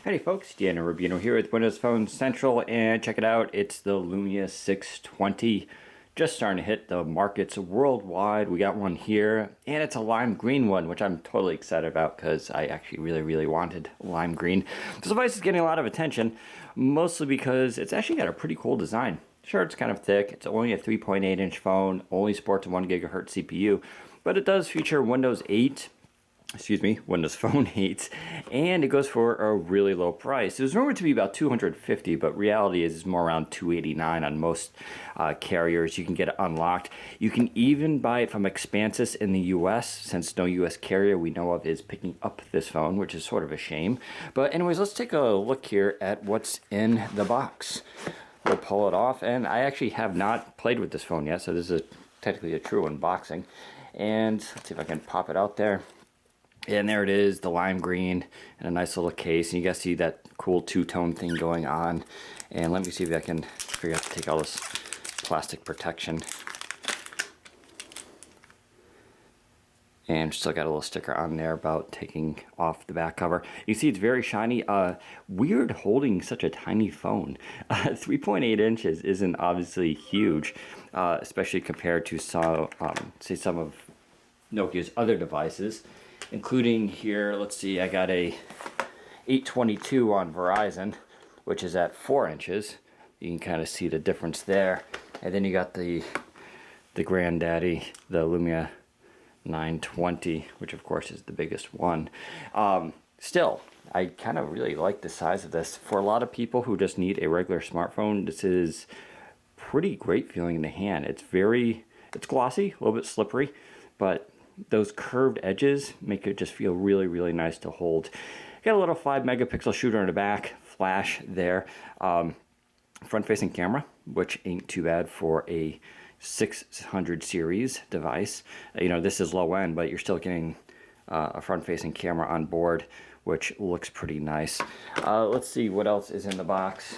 Howdy folks, Deanna Rubino here with Windows Phone Central, and check it out, it's the Lumia 620. Just starting to hit the markets worldwide. We got one here, and it's a lime green one, which I'm totally excited about because I actually really wanted lime green. This device is getting a lot of attention, mostly because it's actually got a pretty cool design. Sure, it's kind of thick, it's only a 3.8-inch phone, only sports a 1 GHz CPU, but it does feature Windows 8, Windows Phone 8, and it goes for a really low price. It was rumored to be about $250, but reality is it's more around $289 on most carriers. You can get it unlocked. You can even buy it from Expansis in the US, since no US carrier we know of is picking up this phone, which is sort of a shame. But anyways, let's take a look here at what's in the box. We'll pull it off, and I actually have not played with this phone yet, so this is technically a true unboxing. And let's see if I can pop it out there. And there it is, the lime green in a nice little case. And you guys see that cool two-tone thing going on. And let me see if I can figure out to take all this plastic protection. And still got a little sticker on there about taking off the back cover. You see it's very shiny. Weird holding such a tiny phone. 3.8 inches isn't obviously huge, especially compared to say some of Nokia's other devices. Including here, let's see, I got a 822 on Verizon, which is at 4 inches. You can kind of see the difference there. And then you got the granddaddy, the Lumia 920, which of course is the biggest one. Still, I kind of really like the size of this. For a lot of people who just need a regular smartphone, this is pretty great feeling in the hand. It's glossy, a little bit slippery, but those curved edges make it just feel really nice to hold. Got a little 5-megapixel shooter in the back, flash there. Front-facing camera, which ain't too bad for a 600 series device. You know, this is low end, but you're still getting a front-facing camera on board, which looks pretty nice. Let's see what else is in the box.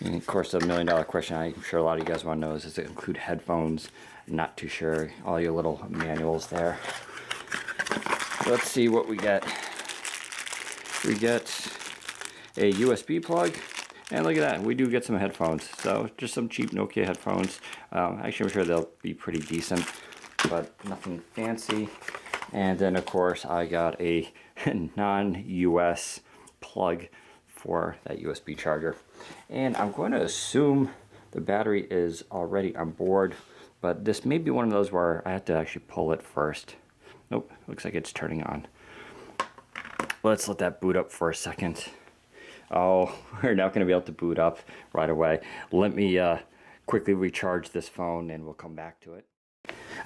And of course, the million-dollar question I'm sure a lot of you guys want to know is, does it include headphones? Not too sure. All your little manuals there. Let's see what we get. We get a USB plug, and look at that, we do get some headphones. So just some cheap Nokia headphones. Actually, I'm sure they'll be pretty decent, but nothing fancy. And then, of course, I got a non-US plug for that USB charger. And I'm going to assume the battery is already on board, but this may be one of those where I have to actually pull it first. Nope, looks like it's turning on. Let's let that boot up for a second. Oh, we're not going to be able to boot up right away. Let me quickly recharge this phone and we'll come back to it.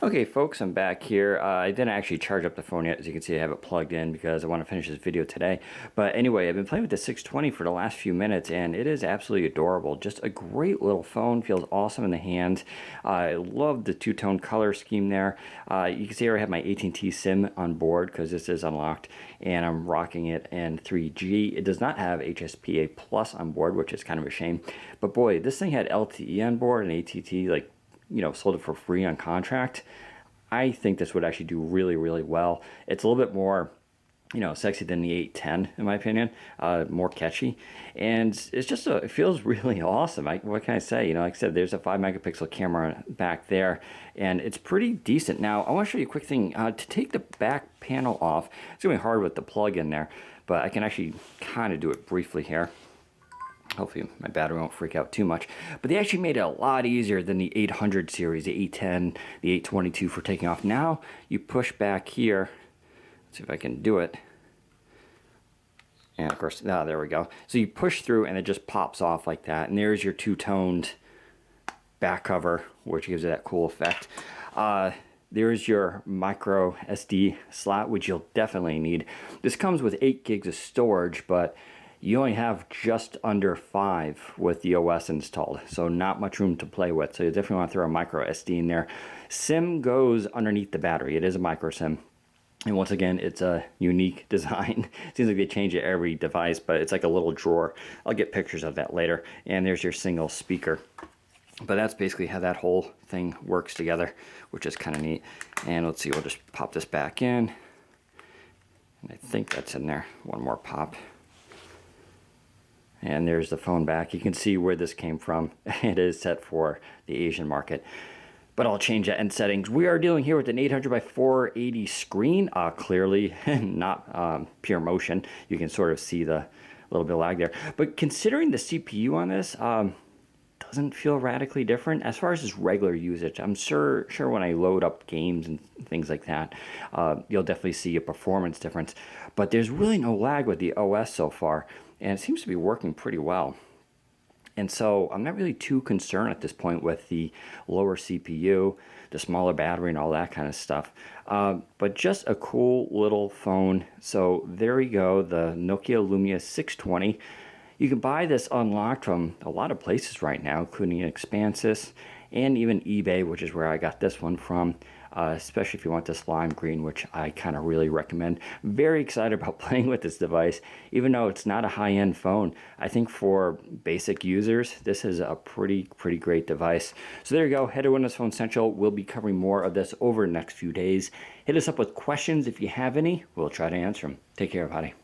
Okay folks, I'm back here. I didn't actually charge up the phone yet. As you can see, I have it plugged in because I want to finish this video today. But anyway, I've been playing with the 620 for the last few minutes, and it is absolutely adorable. Just a great little phone, feels awesome in the hand. I love the two-tone color scheme there. You can see here I have my AT&T SIM on board because this is unlocked, and I'm rocking it in 3G. It does not have HSPA Plus on board, which is kind of a shame. But boy, this thing had LTE on board, and AT&T, like, you know, sold it for free on contract. I think this would actually do really well. It's a little bit more, you know, sexy than the 810 in my opinion, more catchy, and it's just it feels really awesome. What can I say? You know, like I said, there's a 5-megapixel camera back there, and it's pretty decent. Now I want to show you a quick thing. To take the back panel off, it's gonna be hard with the plug in there, but I can actually kind of do it briefly here. Hopefully my battery won't freak out too much. But they actually made it a lot easier than the 800 series, the 810, the 822 for taking off. Now you push back here. Let's see if I can do it. And of course, there we go. So you push through and it just pops off like that. And there's your two-toned back cover, which gives it that cool effect. There's your micro SD slot, which you'll definitely need. This comes with 8 gigs of storage, but you only have just under 5 with the OS installed, so not much room to play with. So you definitely want to throw a micro SD in there. SIM goes underneath the battery. It is a micro SIM. And once again, it's a unique design. Seems like they change it every device, but it's like a little drawer. I'll get pictures of that later. And there's your single speaker. But that's basically how that whole thing works together, which is kind of neat. And let's see, we'll just pop this back in. I think that's in there. One more pop. And there's the phone back. You can see where this came from. It is set for the Asian market. But I'll change that in settings. We are dealing here with an 800 by 480 screen. Clearly not pure motion. You can sort of see the little bit of lag there. But considering the CPU on this, doesn't feel radically different as far as just regular usage. I'm sure when I load up games and things like that, you'll definitely see a performance difference. But there's really no lag with the OS so far, and it seems to be working pretty well. And so I'm not really too concerned at this point with the lower CPU, the smaller battery, and all that kind of stuff. But just a cool little phone. So there we go, the Nokia Lumia 620. You can buy this unlocked from a lot of places right now, including Expansys and even eBay, which is where I got this one from, especially if you want this lime green, which I kind of really recommend. Very excited about playing with this device, even though it's not a high-end phone. I think for basic users, this is a pretty great device. So there you go, head to Windows Phone Central. We'll be covering more of this over the next few days. Hit us up with questions if you have any. We'll try to answer them. Take care, everybody.